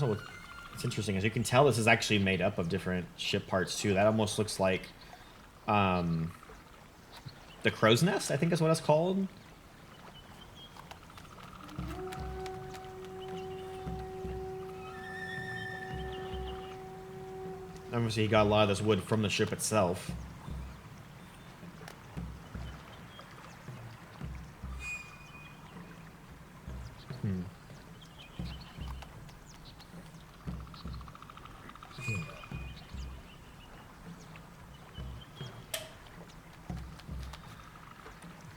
Also, what's interesting is you can tell this is actually made up of different ship parts too. That almost looks like the crow's nest, I think is what it's called. Obviously, he got a lot of this wood from the ship itself.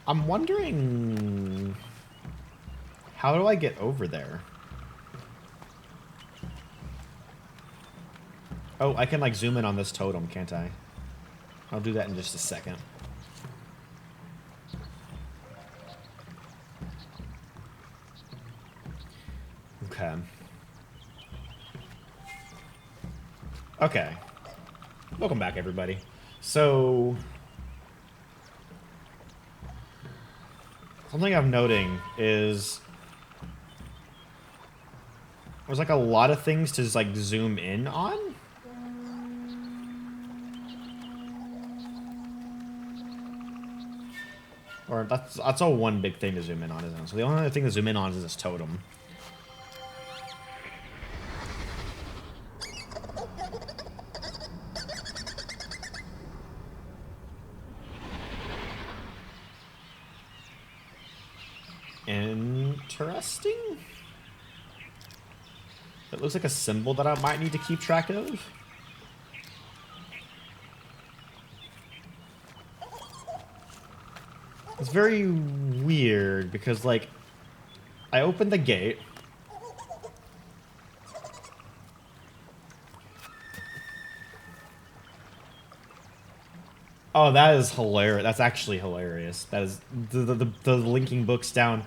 I'm wondering, how do I get over there? Oh, I can like zoom in on this totem, can't I? I'll do that in just a second. Okay. Okay. Welcome back, everybody. So, something I'm noting is there's like a lot of things to just like zoom in on. Or that's all one big thing to zoom in on, isn't it? So the only other thing to zoom in on is this totem. Interesting. It looks like a symbol that I might need to keep track of. It's very weird because, like, I opened the gate. Oh, that is hilarious. That's actually hilarious. That is the linking books down,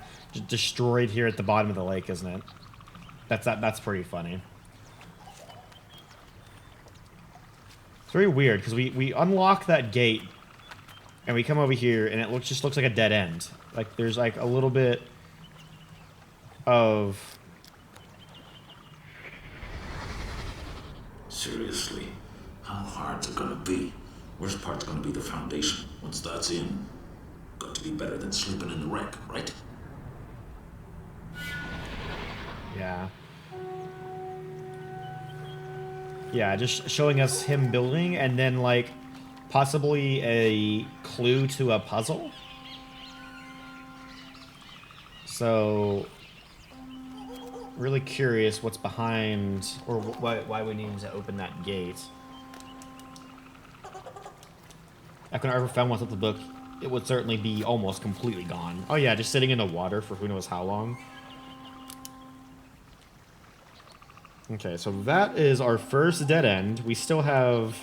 destroyed here at the bottom of the lake, isn't it? That's pretty funny. It's very weird because we unlock that gate and we come over here and it just looks like a dead end. Like there's like a little bit of Seriously, how hard's it gonna be? Worst part's gonna be the foundation. Once that's in, got to be better than sleeping in the wreck, right? yeah. Yeah, just showing us him building and then like possibly a clue to a puzzle. So really curious what's behind or why we need to open that gate. If I ever found one with the book, it would certainly be almost completely gone. Oh yeah, just sitting in the water for who knows how long. Okay, so that is our first dead end. We still have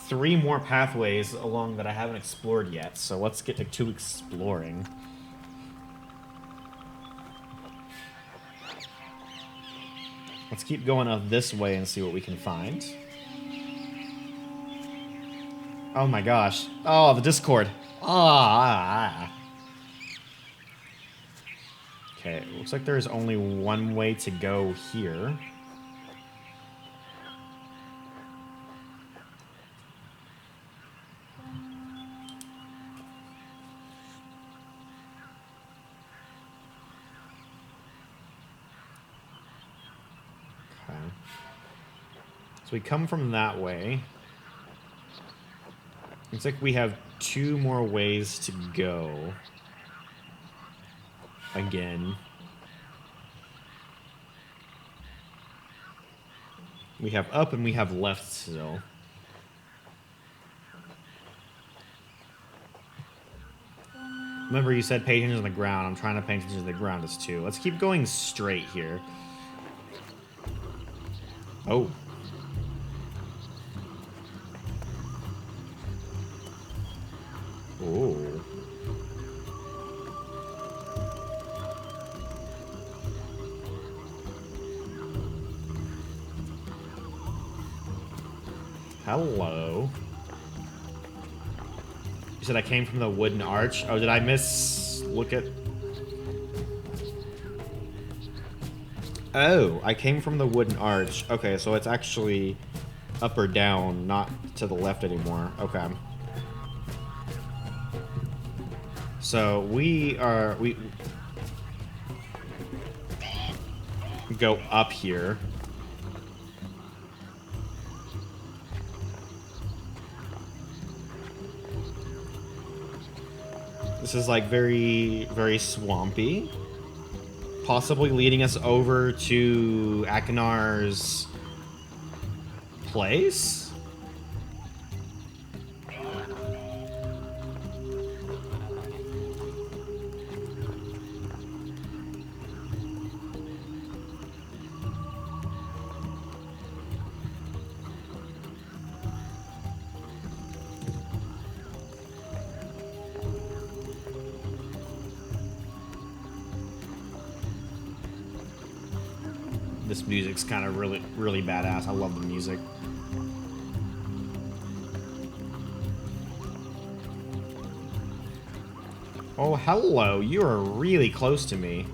3 more pathways along that I haven't explored yet, so let's get to exploring. Let's keep going up this way and see what we can find. Oh my gosh. Oh, the Discord. Ah. Okay, it looks like there's only one way to go here. Okay. So we come from that way. Looks like we have 2 more ways to go. Again. We have up and we have left still. Remember you said pay attention to the ground. I'm trying to pay attention to the ground as too. Let's keep going straight here. Oh. Oh. Hello. You said I came from the wooden arch? Oh, did I miss... Look at... Oh, I came from the wooden arch. Okay, so it's actually up or down, not to the left anymore. Okay. So we go up here. This is like very, very swampy. Possibly leading us over to Akinar's place? This music's kind of really, really badass. I love the music. Oh, hello. You are really close to me.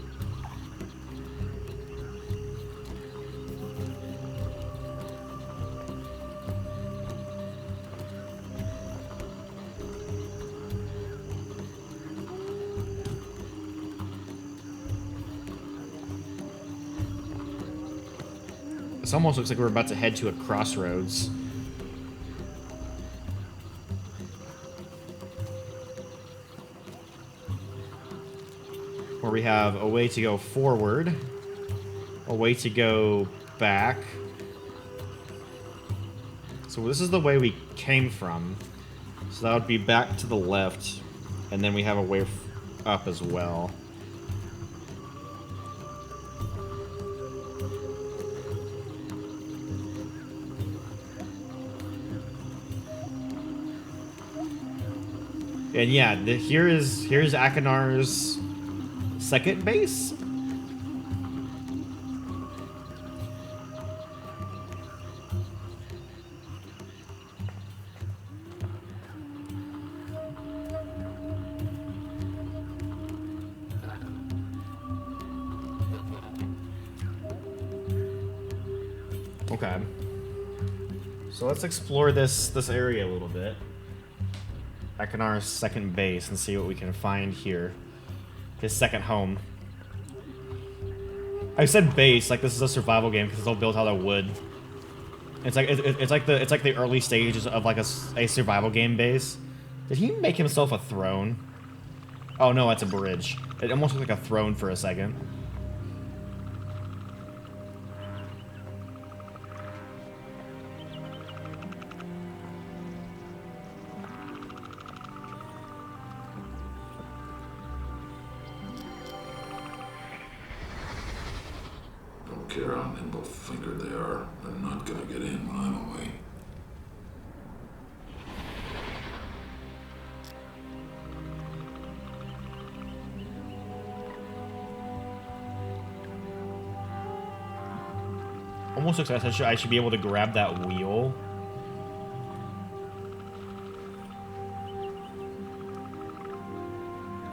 This almost looks like we're about to head to a crossroads. Where we have a way to go forward, a way to go back. So this is the way we came from. So that would be back to the left, and then we have a way up as well. And yeah, here's Akinar's second base. Okay. So let's explore this area a little bit. Akinar's second base and see what we can find here. His second home. I said base like this is a survival game because it's all built out of wood. It's like it's like the early stages of like a survival game base. Did he make himself a throne? Oh no, that's a bridge. It almost looks like a throne for a second. Care how nimble-fingered they are. They're not gonna get in when I'm away. Almost looks like I should be able to grab that wheel.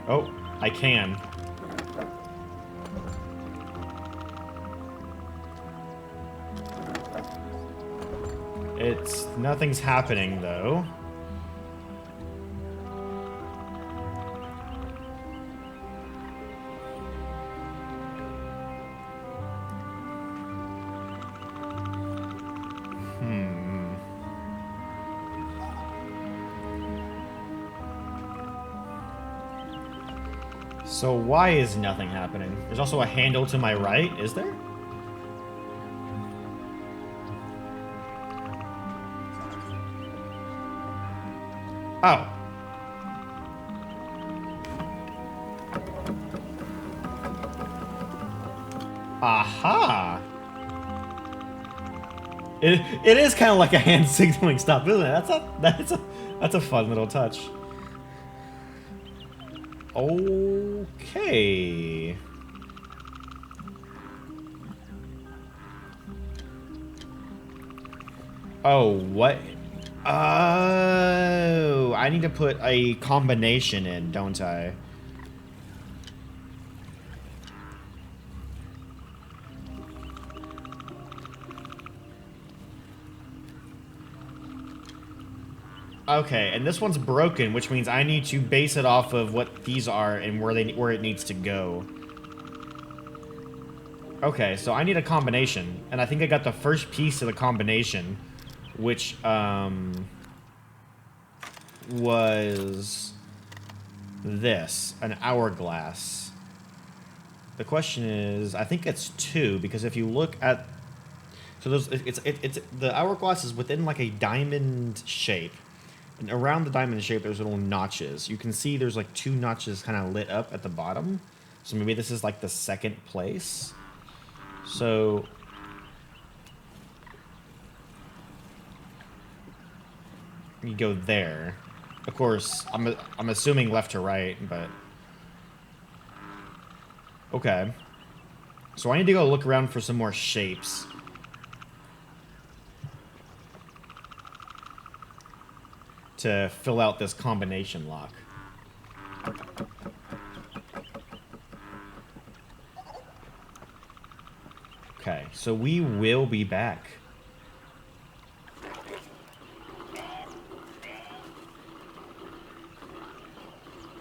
Oh, I can. Nothing's happening though. So why is nothing happening? There's also a handle to my right, is there? Oh. Aha! It is kind of like a hand signaling stop, isn't it? That's a fun little touch. Okay. Oh, what? Oh, I need to put a combination in, don't I? Okay, and this one's broken, which means I need to base it off of what these are and where it needs to go. Okay, so I need a combination, and I think I got the first piece of the combination, which was this, an hourglass. The question is, I think it's 2, because if you look at, so there's it's the hourglass is within like a diamond shape. And around the diamond shape, there's little notches. You can see there's like 2 notches kind of lit up at the bottom. So maybe this is like the second place. So you go there. Of course, I'm assuming left to right, but okay. So I need to go look around for some more shapes. To fill out this combination lock. Okay, so we will be back.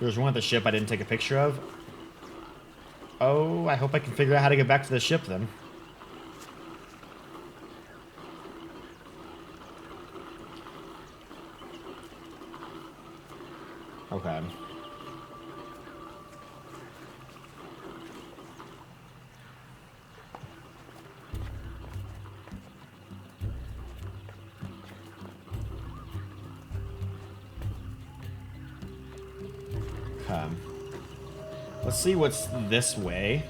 There's one at the ship I didn't take a picture of. Oh, I hope I can figure out how to get back to the ship then. Okay. Let's see what's this way.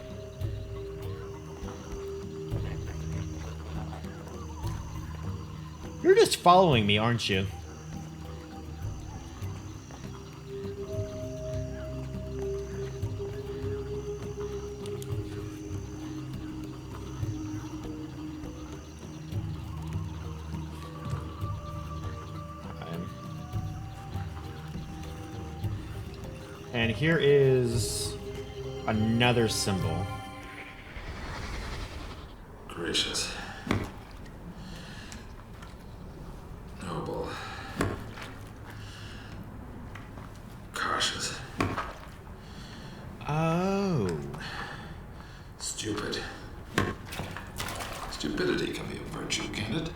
You're just following me, aren't you? And here is another symbol. Gracious. Noble. Cautious. Oh. Stupid. Stupidity can be a virtue, can't it?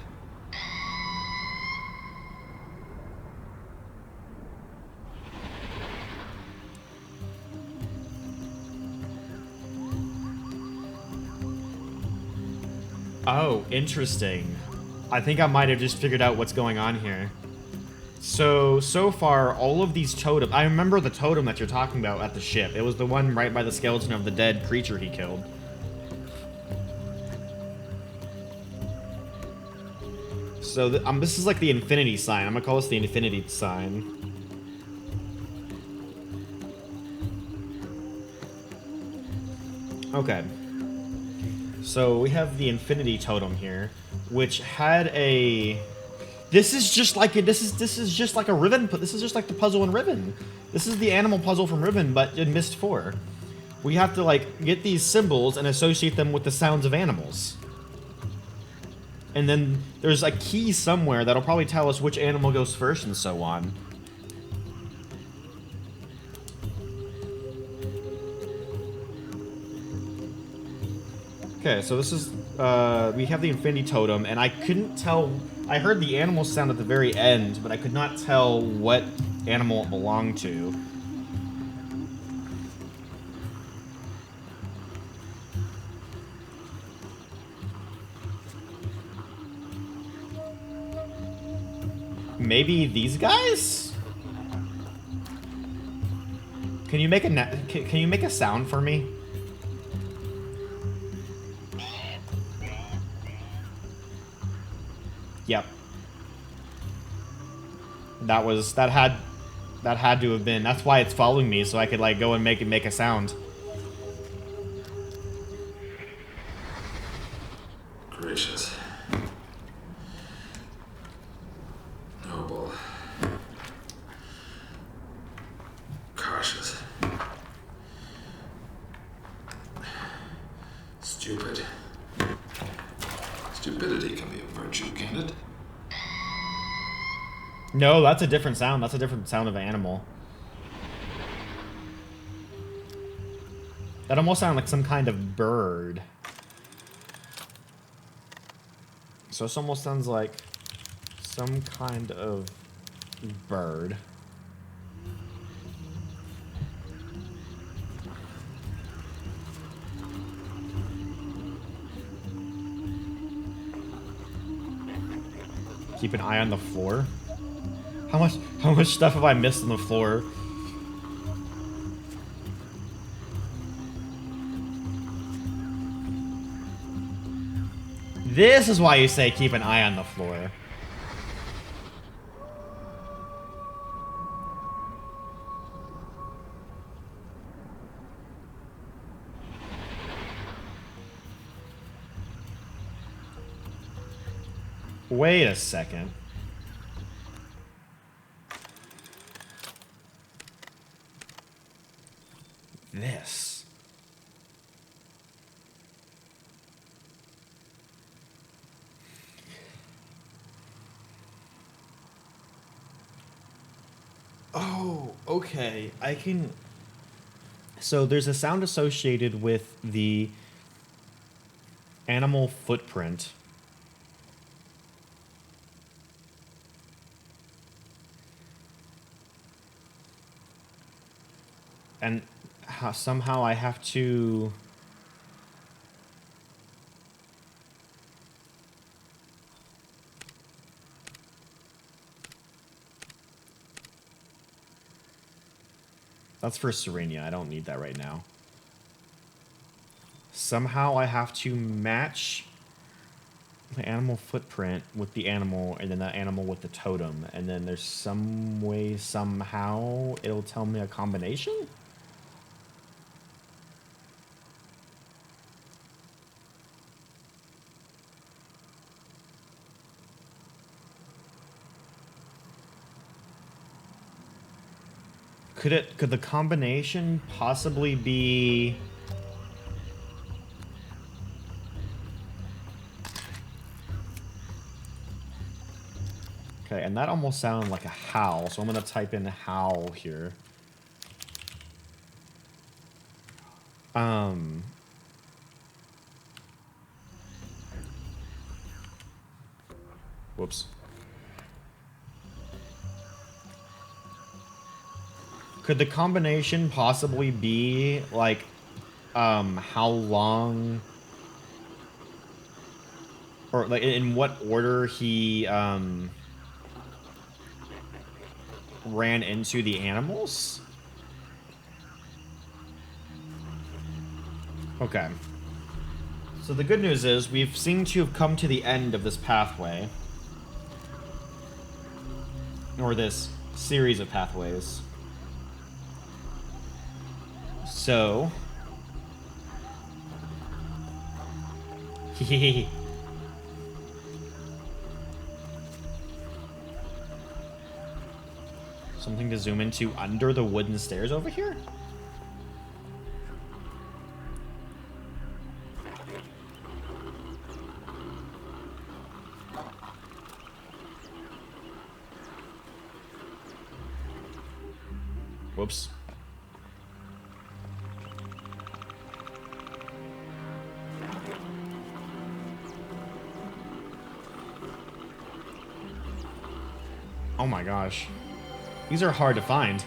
Oh, interesting. I think I might have just figured out what's going on here. So far, all of these totems... I remember the totem that you're talking about at the ship. It was the one right by the skeleton of the dead creature he killed. So this is like the infinity sign. I'm gonna call this the infinity sign. Okay. So we have the infinity totem here, which had a... This is just like a Riven. This is just like the puzzle in Riven. This is the animal puzzle from Riven, but in Myst 4. We have to like get these symbols and associate them with the sounds of animals. And then there's a key somewhere that'll probably tell us which animal goes first and so on. Okay, so this is, we have the infinity totem, and I couldn't tell, I heard the animal sound at the very end, but I could not tell what animal it belonged to. Maybe these guys? Can you make a sound for me? Yep. That had to have been. That's why it's following me, so I could like go and make a sound. Gracious. Noble. Cautious. Stupid. Stupidity can be a virtue, can't it? No, that's a different sound. That's a different sound of an animal. That almost sounds like some kind of bird. So this almost sounds like some kind of bird. Keep an eye on the floor. How much stuff have I missed on the floor? This is why you say keep an eye on the floor. Wait a second. This. Oh, okay. I can... So there's a sound associated with the animal footprint. And somehow I have to... That's for Serenia. I don't need that right now. Somehow I have to match the animal footprint with the animal, and then the animal with the totem. And then there's some way, somehow, it'll tell me a combination? Could the combination possibly be... Okay, and that almost sounded like a howl, so I'm gonna type in howl here. Whoops. Could the combination possibly be, like, how long... Or, like, in what order he, ran into the animals? Okay. So the good news is, we've seemed to have come to the end of this pathway. Or this series of pathways. So... Hehehe. Something to zoom into under the wooden stairs over here? Whoops. Oh my gosh. These are hard to find.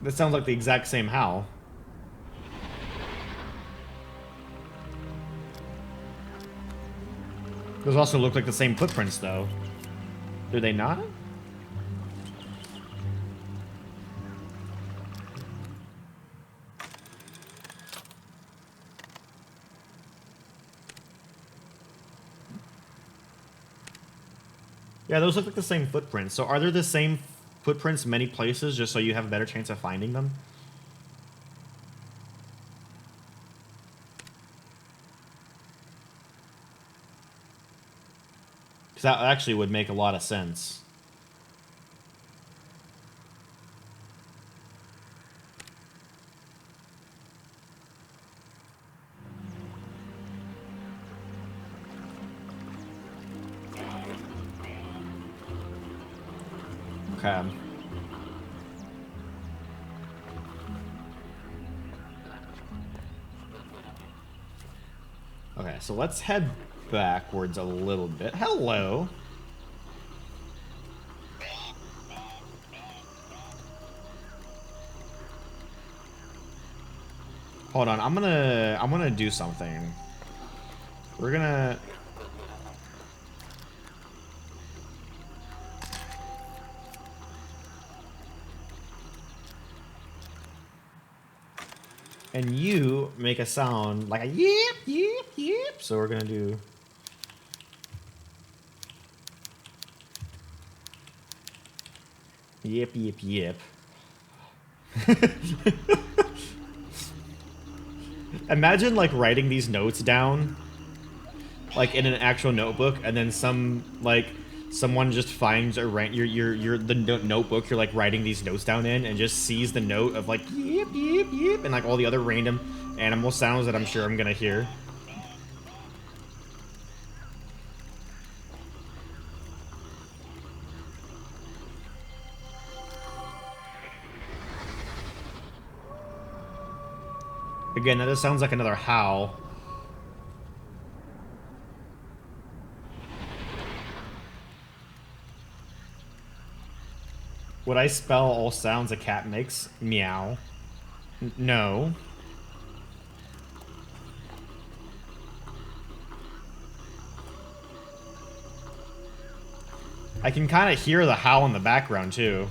That sounds like the exact same howl. Those also look like the same footprints, though. Do they not? Yeah, those look like the same footprints. So are there the same footprints many places just so you have a better chance of finding them? Because that actually would make a lot of sense. Okay. Okay, so let's head backwards a little bit. Hello. Hold on, I'm gonna do something. We're gonna... And you make a sound like a yip, yip, yip. So we're gonna do... Yip, yip, yip. Imagine, like, writing these notes down, like, in an actual notebook, and then someone just finds a notebook you're, like, writing these notes down in, and just sees the note of, like, yip, yip, yip, and, like, all the other random animal sounds that I'm sure I'm gonna hear. Again, that just sounds like another howl. Would I spell all sounds a cat makes? Meow. No. I can kind of hear the howl in the background, too.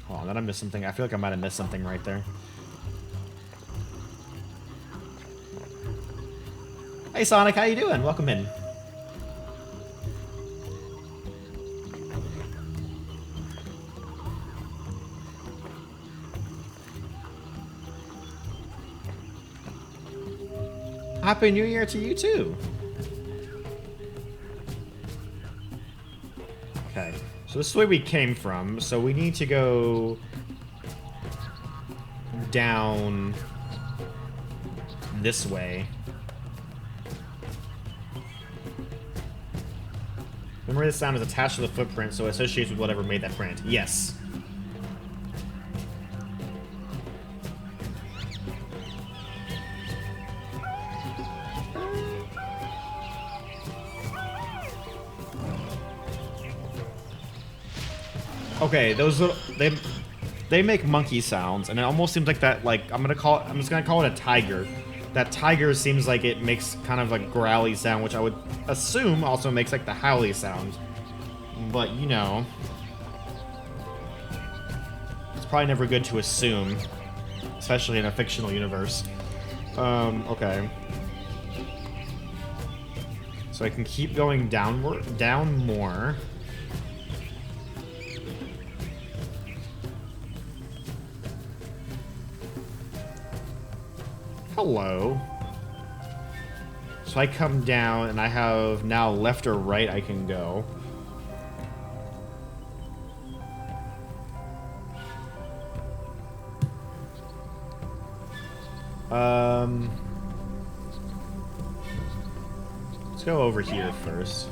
Hold on, did I miss something? I feel like I might have missed something right there. Hey Sonic, how you doing? Welcome in. Happy New Year to you too. Okay, so this is where we came from, so we need to go down this way. Remember, the sound is attached to the footprint, so it associates with whatever made that print. Yes. Okay, those little, they make monkey sounds, and it almost seems like that. Like I'm just gonna call it a tiger. That tiger seems like it makes kind of a growly sound, which I would assume also makes like the howly sound. But you know, it's probably never good to assume, especially in a fictional universe. Okay. So I can keep going down more. Hello. So I come down, and I have now left or right I can go. Let's go over here first.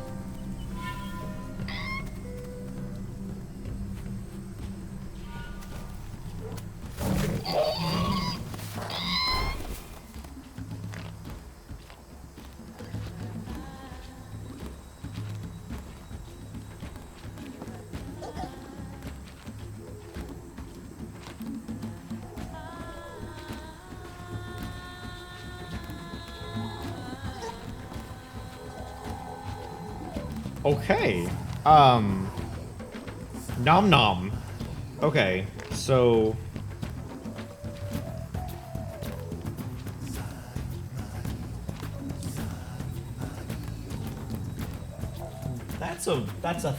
Okay. Nom nom. Okay, so that's a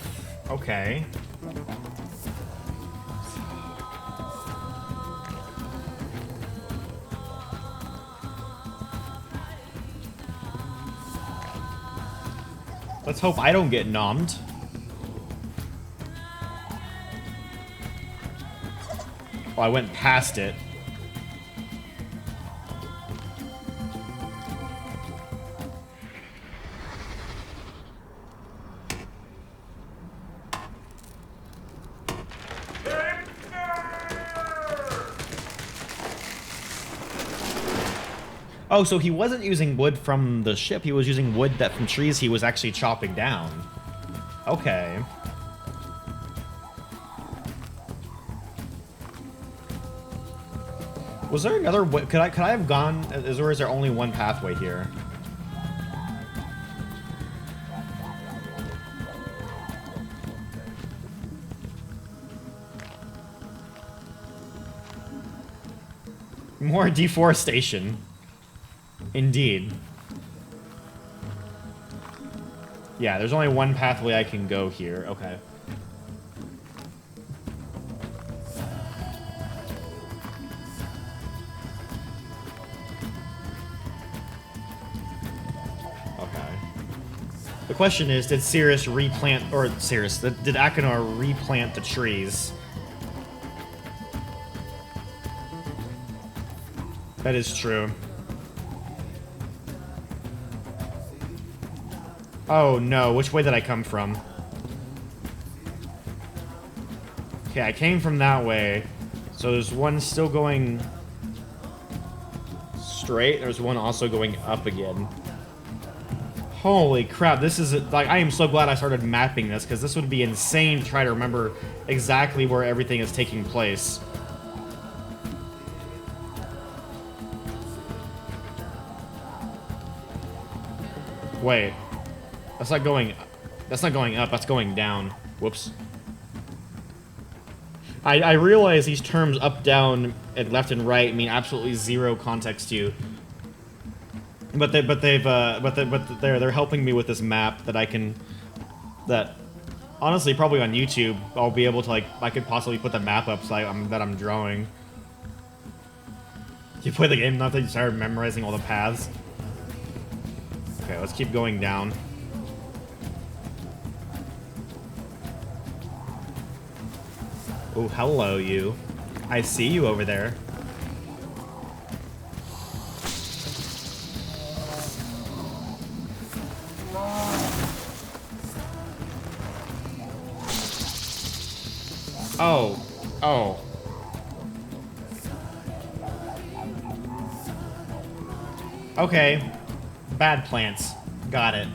okay. Let's hope I don't get nommed. Oh, I went past it. Oh, so he wasn't using wood from the ship, he was using wood that from trees he was actually chopping down. Okay. Was there another way? Could I have gone, or is there only one pathway here? More deforestation. Indeed. Yeah, there's only one pathway I can go here. Okay. Okay. The question is, did Cirrus replant, or Cirrus, did Achenar replant the trees? That is true. Oh no, which way did I come from? Okay, I came from that way. So there's one still going straight, there's one also going up again. Holy crap, this is, like, I am so glad I started mapping this, because this would be insane to try to remember exactly where everything is taking place. Wait. That's not going up, that's going down. Whoops. I realize these terms up, down, and left and right mean absolutely zero context to you. But they're helping me with this map that I can, that honestly probably on YouTube I'll be able to, like, I could possibly put the map up so that I'm drawing. You play the game enough that you start memorizing all the paths. Okay, let's keep going down. Oh, hello, you. I see you over there. Oh. Oh. Okay. Bad plants. Got it.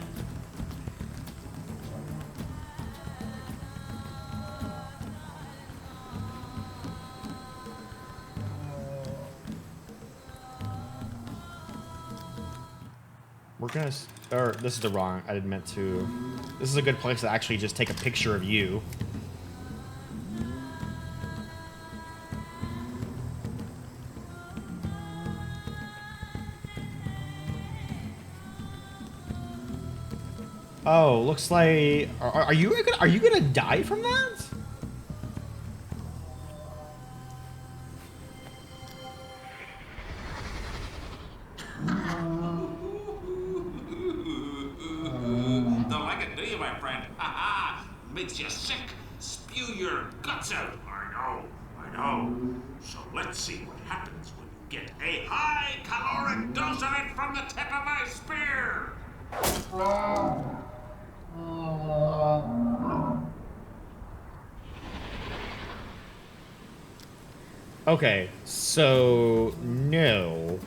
We're gonna... Or, this is the wrong... I didn't meant to... This is a good place to actually just take a picture of you. Oh, looks like... Are you gonna die from that? Don't like it, do you, my friend? Ha ha! Makes you sick. Spew your guts out. I know. So let's see what happens when you get a high caloric dose of it from the tip of my spear. Okay, so... No.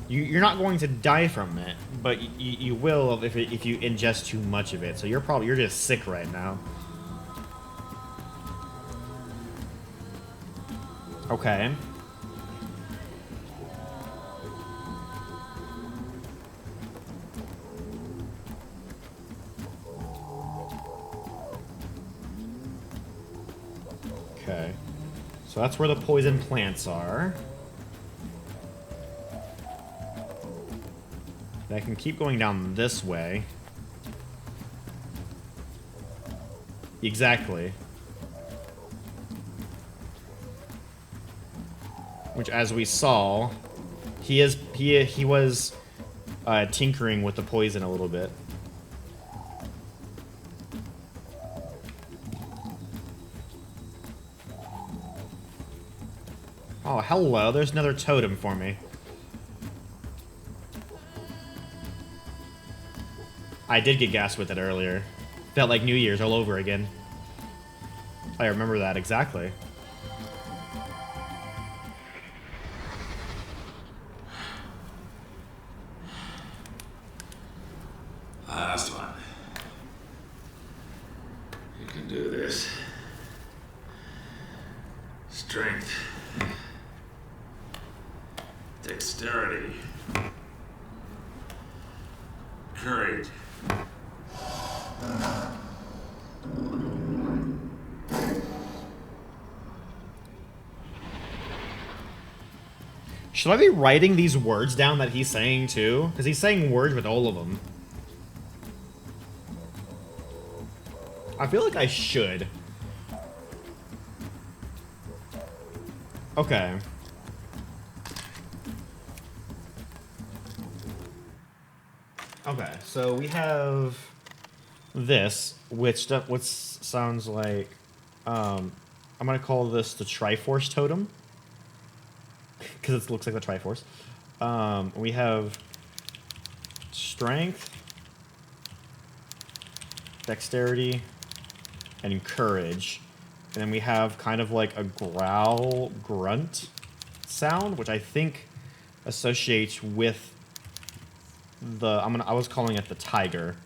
You're not going to die from it, but you will if you ingest too much of it. So you're just sick right now. Okay. Okay. So that's where the poison plants are. I can keep going down this way. Exactly. Which, as we saw, He was tinkering with the poison a little bit. Oh, hello. There's another totem for me. I did get gassed with it earlier. Felt like New Year's all over again. I remember that exactly. Last one. You can do this. Strength. Dexterity. Courage. Should I be writing these words down that he's saying too? Because he's saying words with all of them. I feel like I should. Okay. Okay, so we have this, which sounds like, I'm gonna call this the Triforce Totem, because it looks like the Triforce. We have Strength, Dexterity, and Courage. And then we have kind of like a growl grunt sound, which I think associates with the I was calling it the tiger.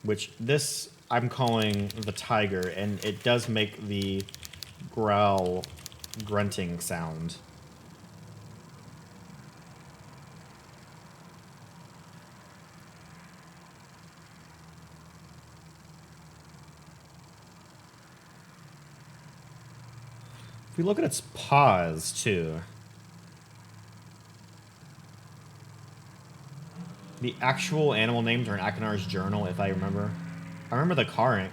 Which this I'm calling the tiger, and it does make the growl grunting sound. If we look at its paws, too. The actual animal names are in Akinar's journal, if I remember. I remember the Karnak.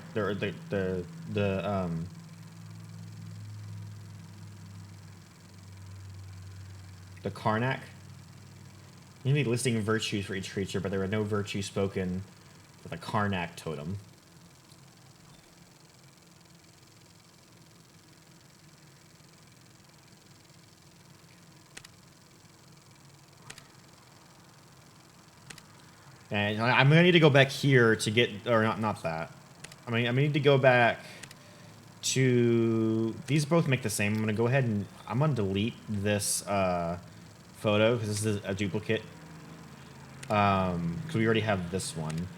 You need listing virtues for each creature, but there were no virtues spoken for the Karnak totem. And I'm gonna need to go back here to get, or not that. I mean, I need to go back to, these both make the same. I'm gonna go ahead and, I'm gonna delete this photo, because this is a duplicate. Because we already have this one.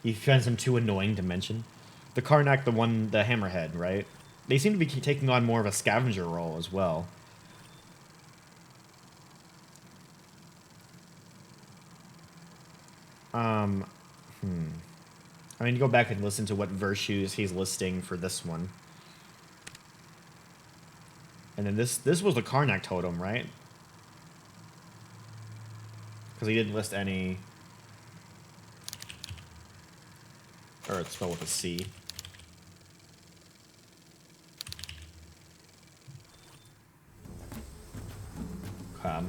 He finds him too annoying to mention. The Karnak, the hammerhead, right? They seem to be taking on more of a scavenger role as well. I mean, go back and listen to what virtues he's listing for this one. And then this was the Karnak totem, right? Because he didn't list any. Or it's spelled with a C. Okay.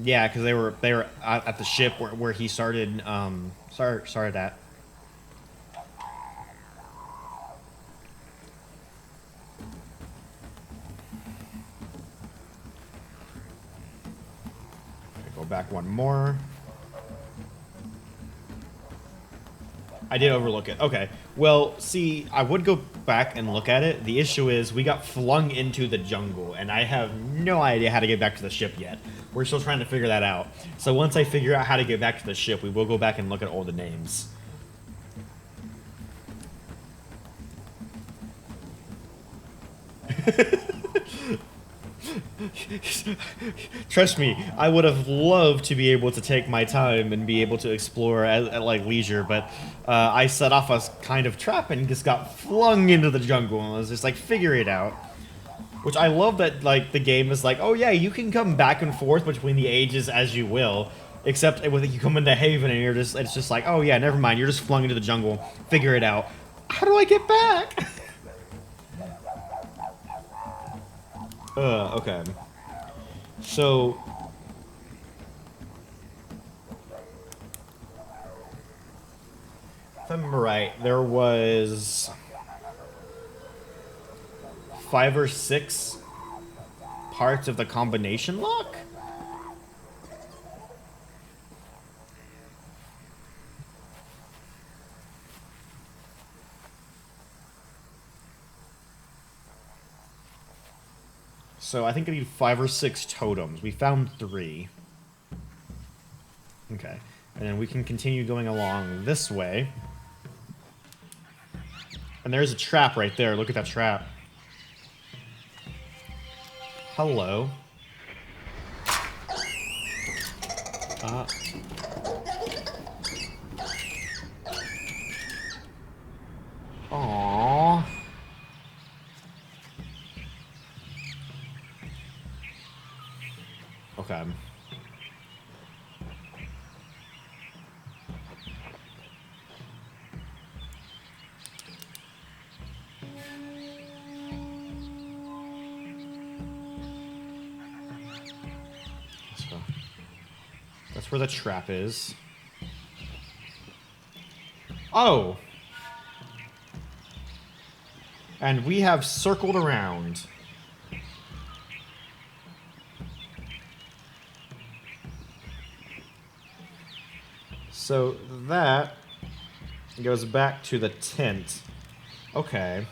Yeah, because they were at the ship where he started started at. Go back one more. I did overlook it. Okay. Well, see, I would go back and look at it. The issue is we got flung into the jungle, and I have no idea how to get back to the ship yet. We're still trying to figure that out. So once I figure out how to get back to the ship, we will go back and look at all the names. Trust me, I would have loved to be able to take my time and be able to explore at like leisure, but I set off a kind of trap and just got flung into the jungle and was just like, figure it out. Which I love that, like, the game is like, oh yeah, you can come back and forth between the ages as you will, except when you come into Haven and it's just like, oh yeah, never mind, you're just flung into the jungle, figure it out. How do I get back? Okay. So... if I'm right, there was... 5 or 6 parts of the combination lock? So I think I need 5 or 6 totems. We found 3. Okay. And then we can continue going along this way. And there's a trap right there. Look at that trap. Hello. Aww. Okay. So, that's where the trap is. Oh! And we have circled around. So that goes back to the tent. Okay.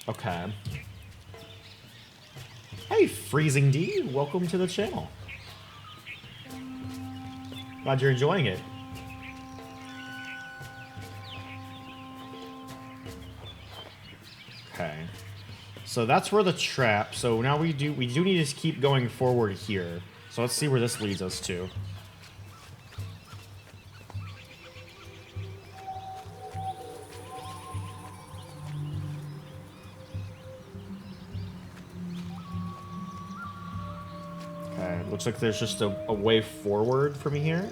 Okay. Hey, Freezing D, welcome to the channel. Glad you're enjoying it. Okay. So that's where the trap. So now we do need to keep going forward here. So let's see where this leads us to. Okay, looks like there's just a way forward from here.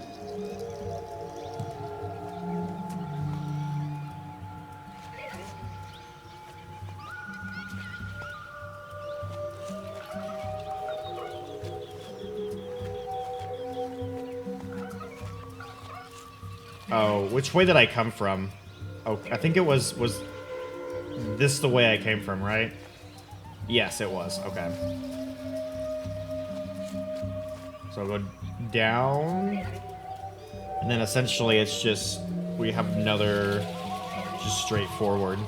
Oh, which way did I come from? Oh, I think it was this the way I came from, right? Yes, it was. Okay. So I'll go down, and then essentially it's just, we have another, just straight forward.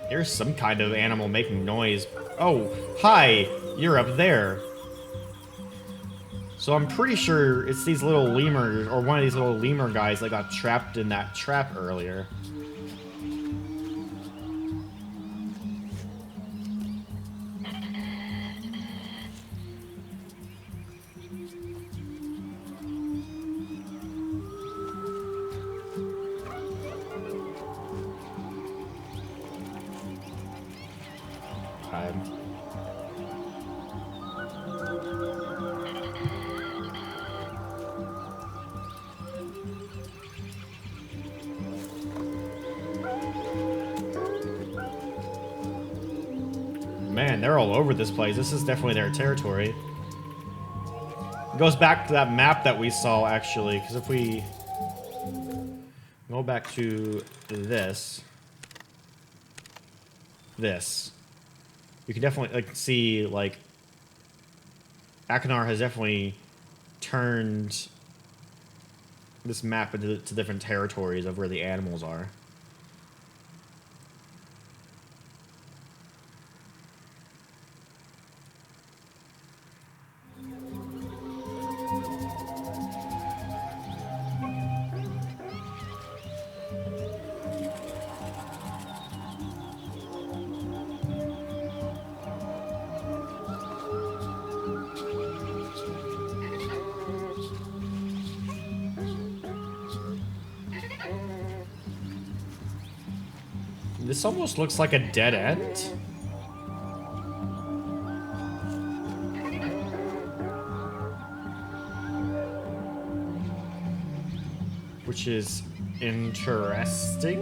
There's some kind of animal making noise. Oh, hi! You're up there. So I'm pretty sure it's these little lemurs, or one of these little lemur guys that got trapped in that trap earlier. Man, they're all over this place. This is definitely their territory. It goes back to that map that we saw, actually, because if we go back to this, you can definitely like see like Akinar has definitely turned this map into different territories of where the animals are. This almost looks like a dead end. Which is interesting.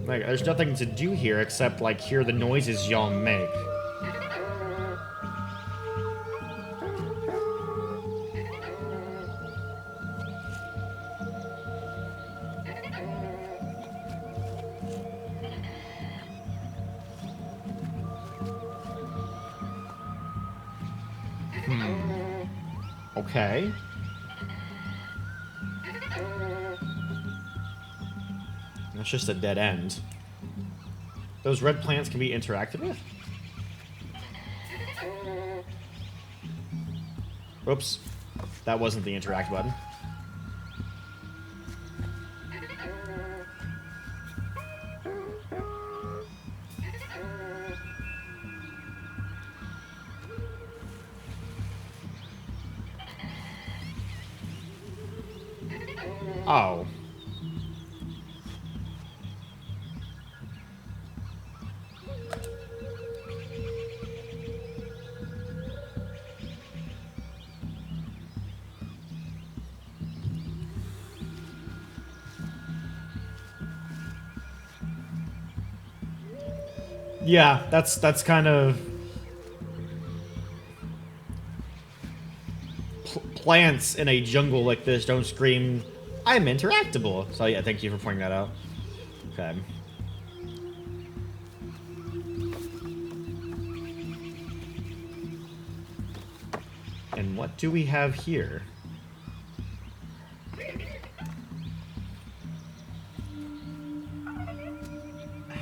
Like, there's nothing to do here except, like, hear the noises y'all make. Okay. That's just a dead end. Those red plants can be interacted with? Oops. That wasn't the interact button. Oh. Yeah, that's kind of plants in a jungle like this don't scream, I'm interactable. So yeah, thank you for pointing that out. Okay. And what do we have here?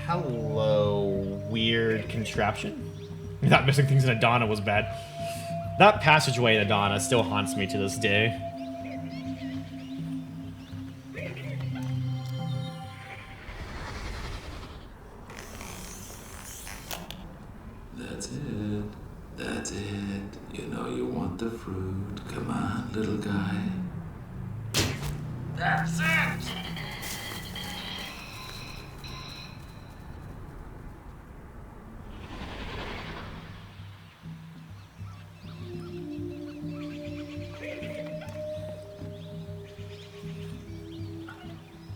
Hello, weird contraption. Not missing things in Adana was bad. That passageway in Adana still haunts me to this day. That's it. That's it. You know you want the fruit. Come on, little guy. That's it!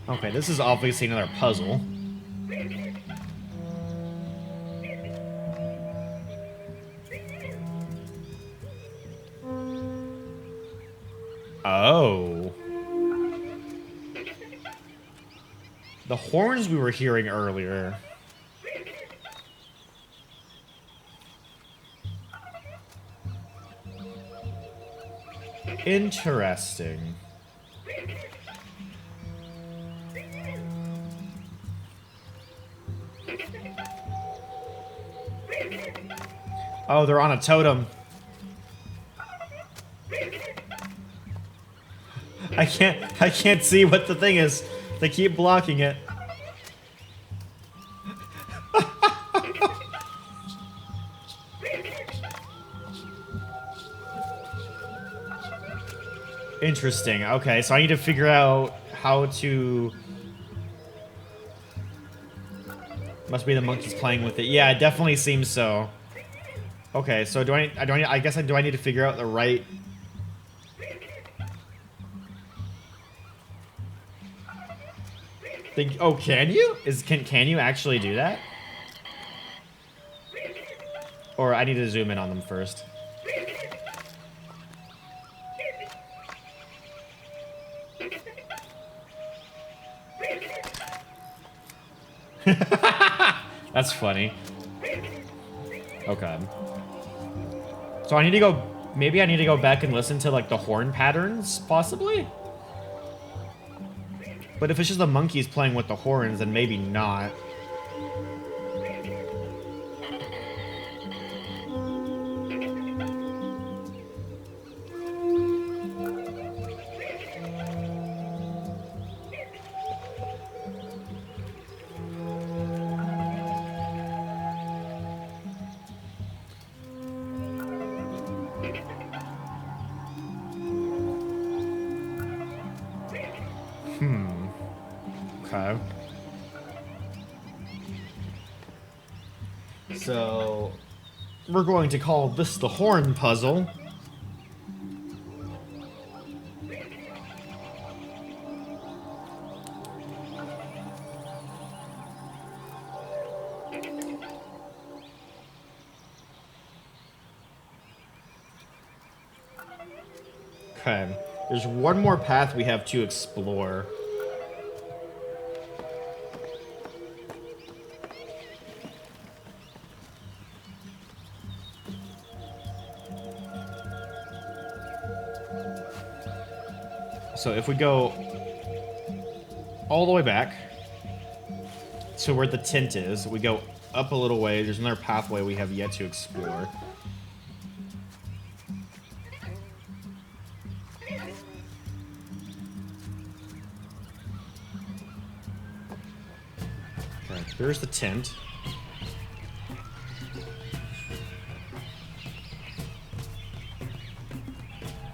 Okay, this is obviously another puzzle. Oh. The horns we were hearing earlier. Interesting. Oh, they're on a totem. I can't see what the thing is. They keep blocking it. Interesting. Okay, so I need to figure out how to... Must be the monkeys playing with it. Yeah, it definitely seems so. Okay, so do I guess do I need to figure out the right... thing? Oh, can you? Can you actually do that? Or I need to zoom in on them first. That's funny. Okay. So I need to go... Maybe I need to go back and listen to, like, the horn patterns, possibly? But if it's just the monkeys playing with the horns, then maybe not. Okay. So, we're going to call this the horn puzzle. Okay. There's one more path we have to explore. So if we go all the way back to where the tent is, we go up a little way, there's another pathway we have yet to explore. Okay, there's the tent.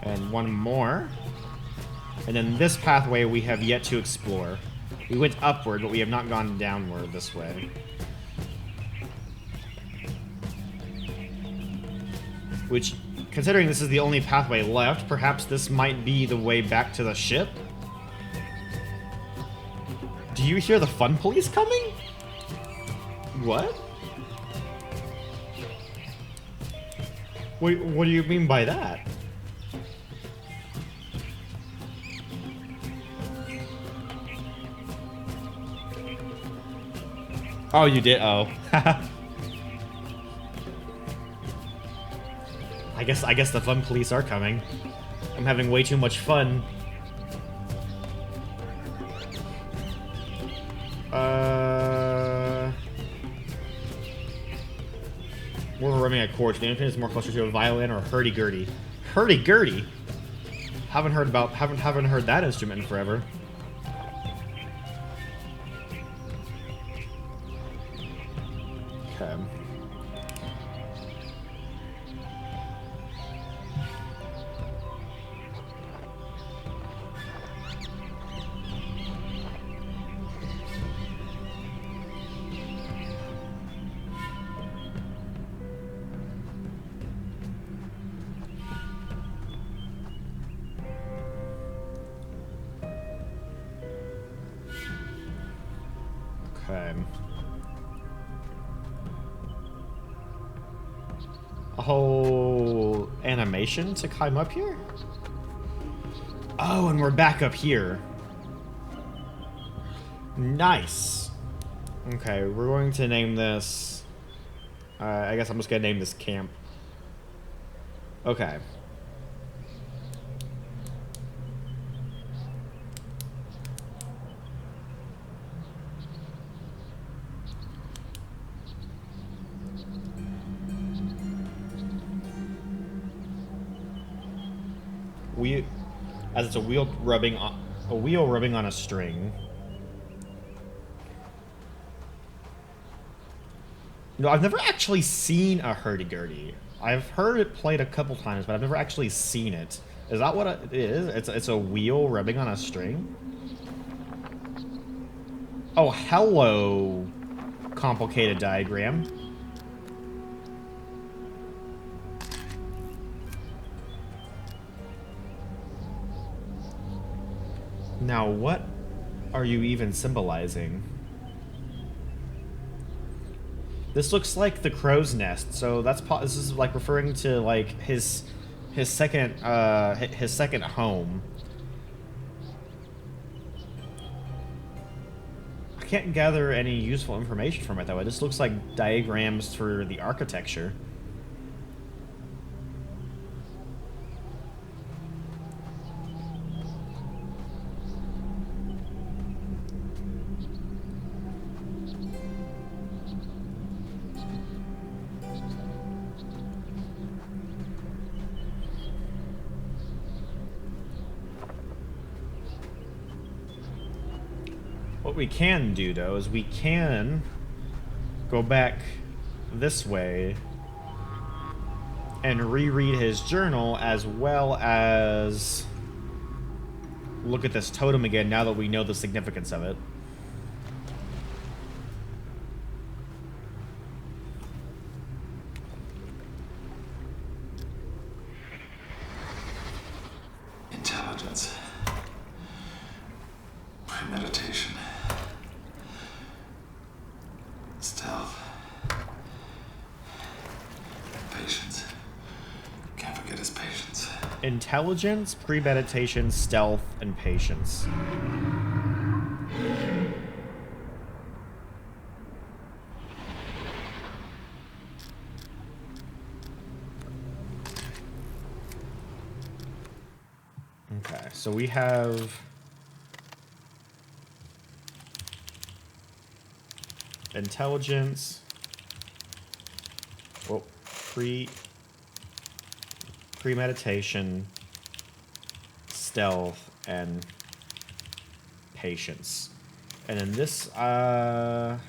And one more. And then this pathway we have yet to explore. We went upward, but we have not gone downward this way. Which, considering this is the only pathway left, perhaps this might be the way back to the ship? Do you hear the fun police coming? What? What do you mean by that? Oh, you did? Oh. I guess the fun police are coming. I'm having way too much fun. We're running a chord. The infant is more closer to a violin or hurdy-gurdy. Hurdy-gurdy? Haven't heard that instrument in forever. Okay. Okay. A whole animation to climb up here? Oh, and we're back up here. Nice. Okay, we're going to name this... I guess I'm just going to name this camp. Okay. As it's a wheel rubbing on a string. No, I've never actually seen a hurdy-gurdy. I've heard it played a couple times, but I've never actually seen it. Is that what it is? It's a wheel rubbing on a string? Oh, hello, complicated diagram. Now, what are you even symbolizing? This looks like the crow's nest, so this is like referring to like his second home. I can't gather any useful information from it though. It just looks like diagrams for the architecture. What we can do, though, is we can go back this way and reread his journal, as well as look at this totem again now that we know the significance of it. Intelligence. Premeditation. Stealth. Patience. Can't forget his patience. Intelligence, premeditation, stealth, and patience. Okay, so we have intelligence. Well, premeditation, stealth, and patience. And then this, I'll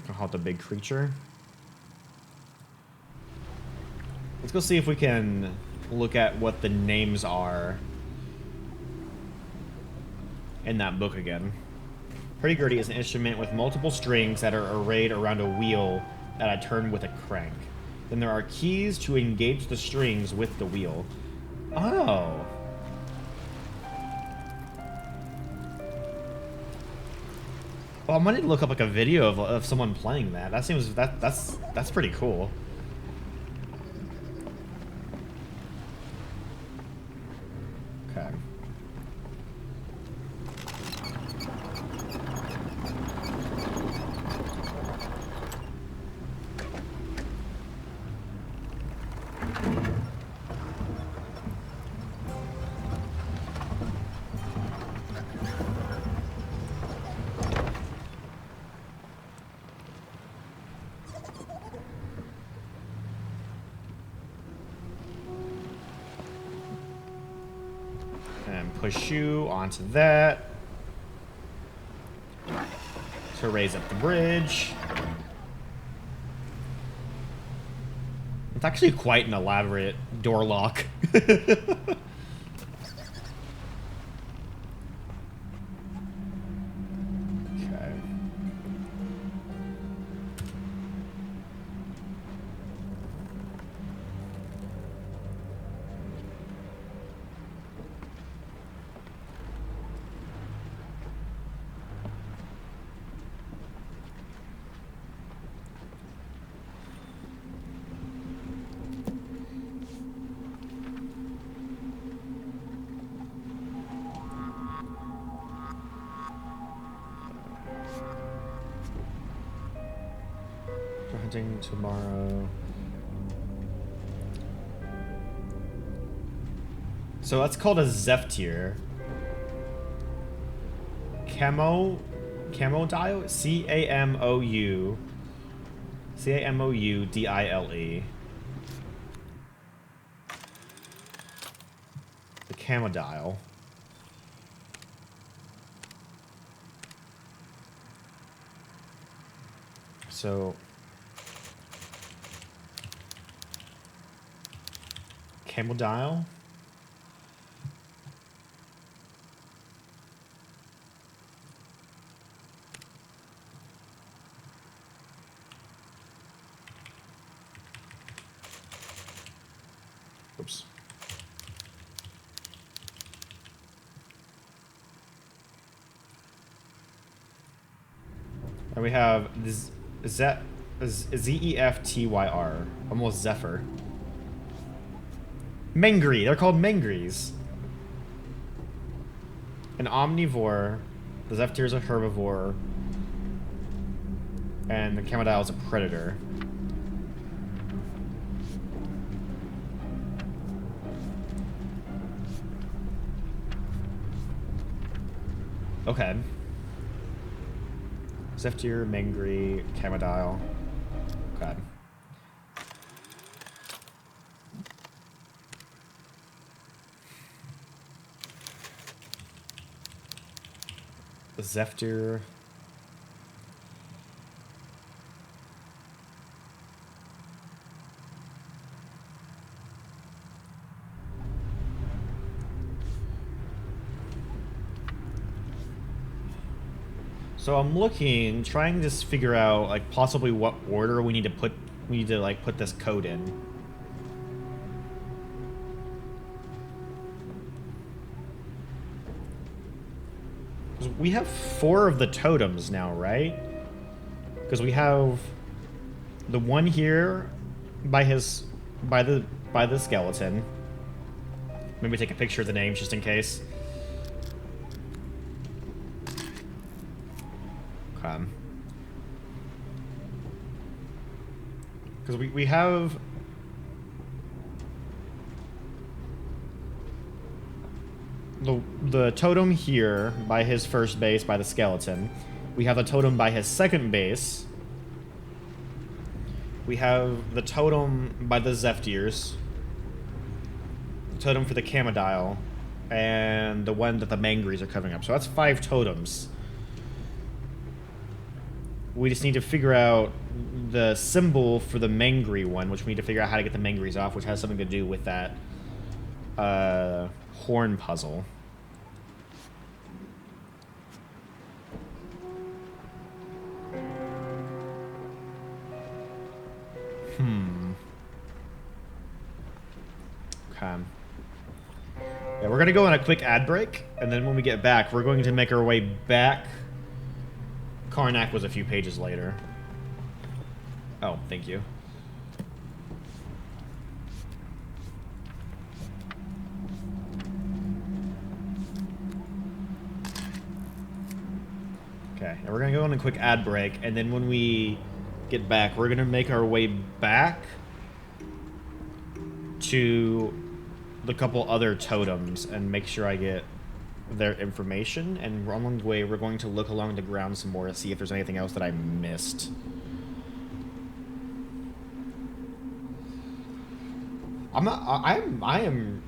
call it the big creature. Let's go see if we can look at what the names are in that book again. Hurdy-gurdy is an instrument with multiple strings that are arrayed around a wheel that I turn with a crank. Then there are keys to engage the strings with the wheel. Oh. Well, I might need to look up like a video of someone playing that. That seems that's pretty cool. Okay. And push you onto that to raise up the bridge. It's actually quite an elaborate door lock. Okay. Hunting tomorrow. So that's called a Zephyr. Camodile? C-A-M-O-U-D-I-L-E. The Camodile. So Camodile. Oops. And we have Z-E-F-T-Y-R. Almost Zephyr. Mangry. They're called Mangries. An omnivore. The Zephyr is a herbivore. And the Camodile is a predator. Okay. Zephyr, Mangry, Camodile. Okay. Zephyr. So I'm looking, trying to just figure out like possibly what order we need to like put this code in. 'Cause we have 4 of the totems now, right? Because we have the one here by the skeleton. Maybe take a picture of the names just in case. Okay. Because we have the totem here by his first base by the skeleton. We have the totem by his second base. We have the totem by the Zephyrs. The totem for the Camodile. And the one that the Mangries are covering up. So that's 5 totems. We just need to figure out the symbol for the Mangry one, which we need to figure out how to get the Mangries off, which has something to do with that horn puzzle. Okay. Yeah, we're gonna go on a quick ad break, and then when we get back, we're going to make our way back. Karnak was a few pages later. Oh, thank you. Okay, and we're gonna go on a quick ad break, and then when we get back, we're gonna make our way back to the couple other totems and make sure I get their information. And along the way, we're going to look along the ground some more to see if there's anything else that I missed. I am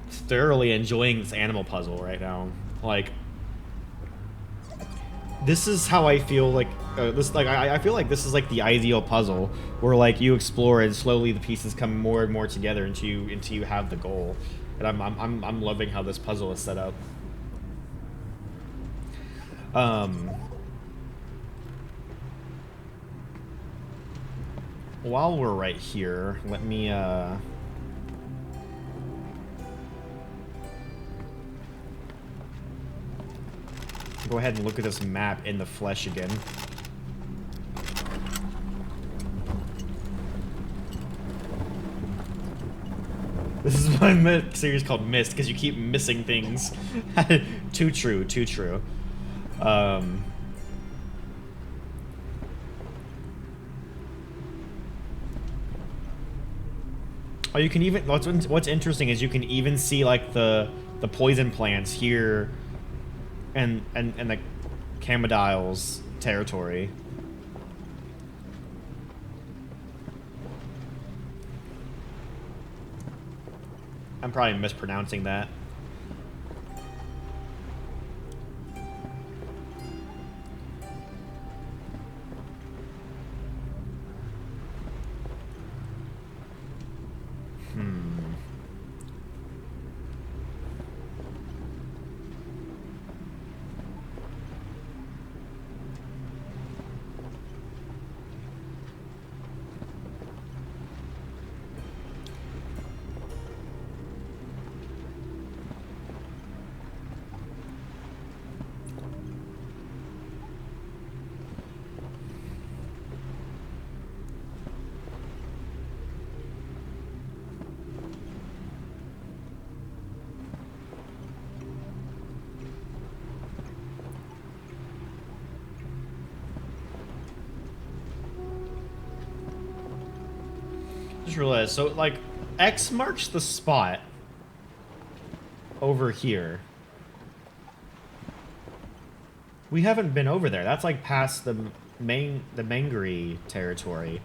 thoroughly enjoying this animal puzzle right now. Like, this is how I feel like I feel like this is like the ideal puzzle where like you explore and slowly the pieces come more and more together until you have the goal. And I'm loving how this puzzle is set up. While we're right here, let me go ahead and look at this map in the flesh again. This is my series called Myst, because you keep missing things. Too true, too true. Oh, you can even, what's interesting is you can even see like the poison plants here and the Camodile's territory. I'm probably mispronouncing that. Just realized, so like X marks the spot over here. We haven't been over there. That's like past the Mangry territory.